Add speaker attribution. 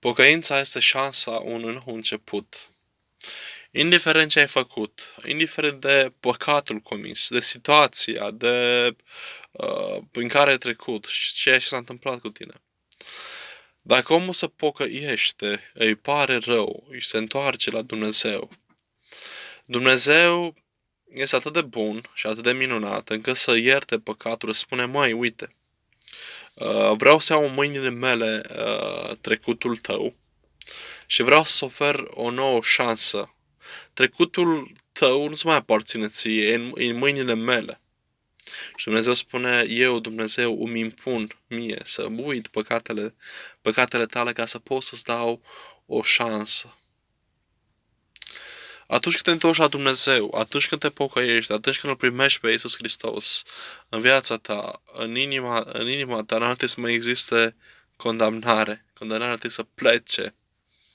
Speaker 1: Pocăința este șansa unui nou început. Indiferent ce ai făcut, indiferent de păcatul comis, de situația prin care ai trecut și ceea ce s-a întâmplat cu tine. Dacă omul se pocăiește, îi pare rău și se întoarce la Dumnezeu, Dumnezeu este atât de bun și atât de minunat încât să ierte păcatul, spune, măi, uite, vreau să iau în mâinile mele trecutul tău și vreau să ofer o nouă șansă. Trecutul tău nu-ți mai aparține ție, e în mâinile mele. Și Dumnezeu spune, eu, Dumnezeu, îmi impun mie să uit păcatele tale ca să pot să-ți dau o șansă. Atunci când te întorci la Dumnezeu, atunci când te pocăiești, atunci când îl primești pe Iisus Hristos în viața ta, în inima ta, nu ar trebui să mai existe condamnare. Condamnarea trebuie să plece